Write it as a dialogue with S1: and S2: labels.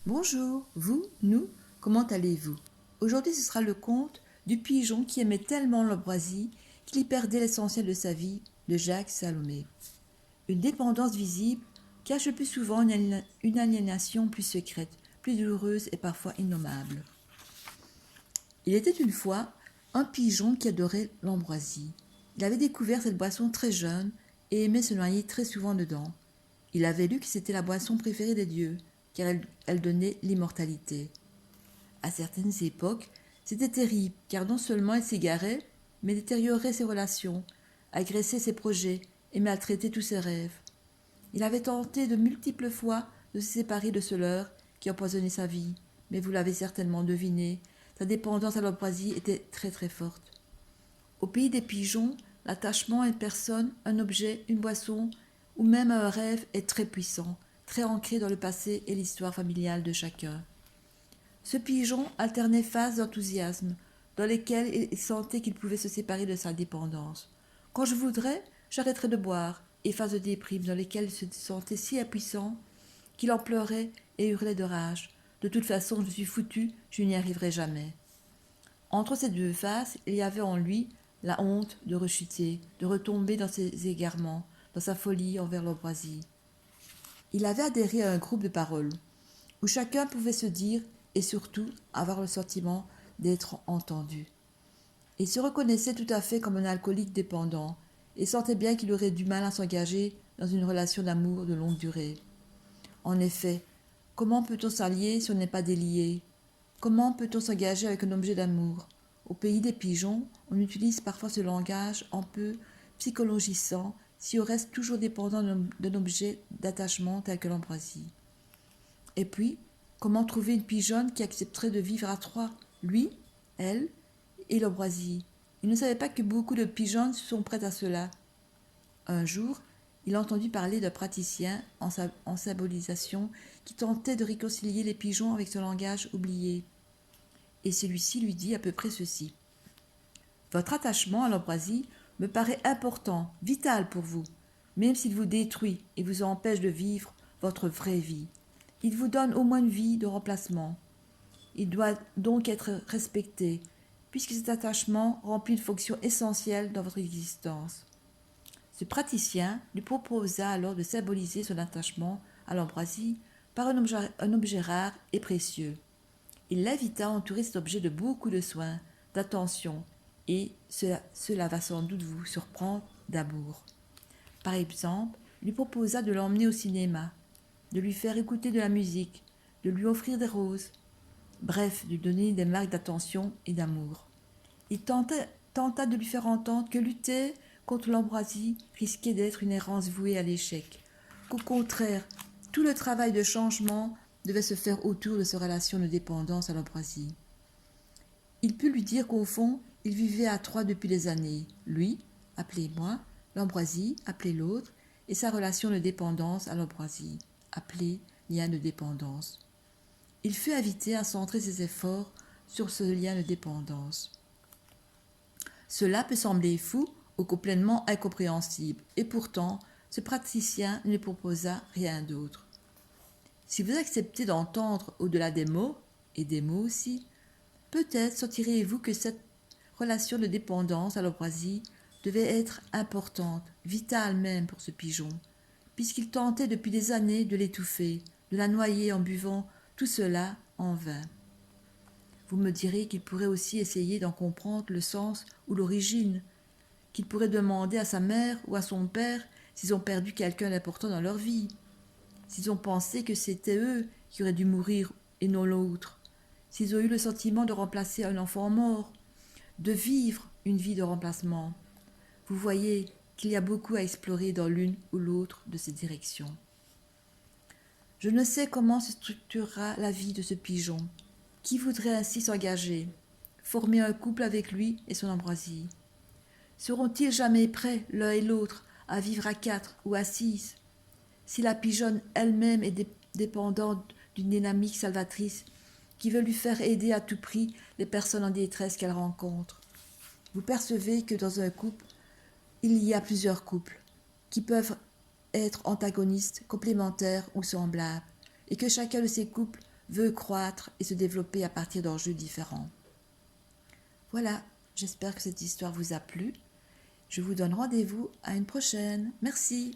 S1: Bonjour, vous, nous, comment allez-vous? Aujourd'hui, ce sera le conte du pigeon qui aimait tellement l'ambroisie qu'il y perdait l'essentiel de sa vie de Jacques Salomé. Une dépendance visible cache le plus souvent une aliénation plus secrète, plus douloureuse et parfois innommable. Il était une fois un pigeon qui adorait l'ambroisie. Il avait découvert cette boisson très jeune et aimait se noyer très souvent dedans. Il avait lu que c'était la boisson préférée des dieux, car elle donnait l'immortalité. À certaines époques, c'était terrible, car non seulement il s'égarait, mais détériorait ses relations, agressait ses projets et maltraitait tous ses rêves. Il avait tenté de multiples fois de se séparer de ce leurre qui empoisonnait sa vie, mais vous l'avez certainement deviné, sa dépendance à l'ambroisie était très très forte. Au pays des pigeons, l'attachement à une personne, un objet, une boisson ou même à un rêve est très puissant, très ancré dans le passé et l'histoire familiale de chacun. Ce pigeon alternait phases d'enthousiasme, dans lesquelles il sentait qu'il pouvait se séparer de sa dépendance. Quand je voudrais, j'arrêterais de boire, et phases de déprime dans lesquelles il se sentait si impuissant qu'il en pleurait et hurlait de rage. De toute façon, je suis foutu, je n'y arriverai jamais. Entre ces deux phases, il y avait en lui la honte de rechuter, de retomber dans ses égarements, dans sa folie envers l'ambroisie. Il avait adhéré à un groupe de paroles, où chacun pouvait se dire et surtout avoir le sentiment d'être entendu. Il se reconnaissait tout à fait comme un alcoolique dépendant et sentait bien qu'il aurait du mal à s'engager dans une relation d'amour de longue durée. En effet, comment peut-on s'allier si on n'est pas délié? Comment peut-on s'engager avec un objet d'amour? Au pays des pigeons, on utilise parfois ce langage un peu psychologisant si on reste toujours dépendant d'un objet d'attachement tel que l'ambroisie. Et puis, comment trouver une pigeonne qui accepterait de vivre à trois, lui, elle et l'ambroisie? Il ne savait pas que beaucoup de pigeonnes sont prêtes à cela. Un jour, il entendit parler d'un praticien en symbolisation qui tentait de réconcilier les pigeons avec ce langage oublié. Et celui-ci lui dit à peu près ceci. Votre attachement à l'ambroisie me paraît important, vital pour vous, même s'il vous détruit et vous empêche de vivre votre vraie vie. Il vous donne au moins une vie de remplacement. Il doit donc être respecté, puisque cet attachement remplit une fonction essentielle dans votre existence. Ce praticien lui proposa alors de symboliser son attachement à l'ambroisie par un objet rare et précieux. Il l'invita à entourer cet objet de beaucoup de soins, d'attention, et cela va sans doute vous surprendre d'amour. Par exemple, il lui proposa de l'emmener au cinéma, de lui faire écouter de la musique, de lui offrir des roses, bref, de lui donner des marques d'attention et d'amour. Il tenta de lui faire entendre que lutter contre l'ambroisie risquait d'être une errance vouée à l'échec, qu'au contraire, tout le travail de changement devait se faire autour de sa relation de dépendance à l'ambroisie. Il put lui dire qu'au fond, il vivait à trois depuis des années, lui, appelé moi, l'ambroisie, appelé l'autre, et sa relation de dépendance à l'ambroisie, appelée lien de dépendance. Il fut invité à centrer ses efforts sur ce lien de dépendance. Cela peut sembler fou ou complètement incompréhensible, et pourtant, ce praticien ne proposa rien d'autre. Si vous acceptez d'entendre au-delà des mots, et des mots aussi, peut-être sentirez-vous que cette relation de dépendance à l'ambroisie devait être importante, vitale même pour ce pigeon, puisqu'il tentait depuis des années de l'étouffer, de la noyer en buvant tout cela en vain. Vous me direz qu'il pourrait aussi essayer d'en comprendre le sens ou l'origine, qu'il pourrait demander à sa mère ou à son père s'ils ont perdu quelqu'un d'important dans leur vie, s'ils ont pensé que c'était eux qui auraient dû mourir et non l'autre, s'ils ont eu le sentiment de remplacer un enfant mort, de vivre une vie de remplacement. Vous voyez qu'il y a beaucoup à explorer dans l'une ou l'autre de ces directions. Je ne sais comment se structurera la vie de ce pigeon. Qui voudrait ainsi s'engager, former un couple avec lui et son ambroisie? Seront-ils jamais prêts, l'un et l'autre, à vivre à 4 ou à 6? Si la pigeonne elle-même est dépendante d'une dynamique salvatrice qui veut lui faire aider à tout prix les personnes en détresse qu'elle rencontre. Vous percevez que dans un couple, il y a plusieurs couples qui peuvent être antagonistes, complémentaires ou semblables, et que chacun de ces couples veut croître et se développer à partir d'enjeux différents. Voilà, j'espère que cette histoire vous a plu. Je vous donne rendez-vous à une prochaine. Merci.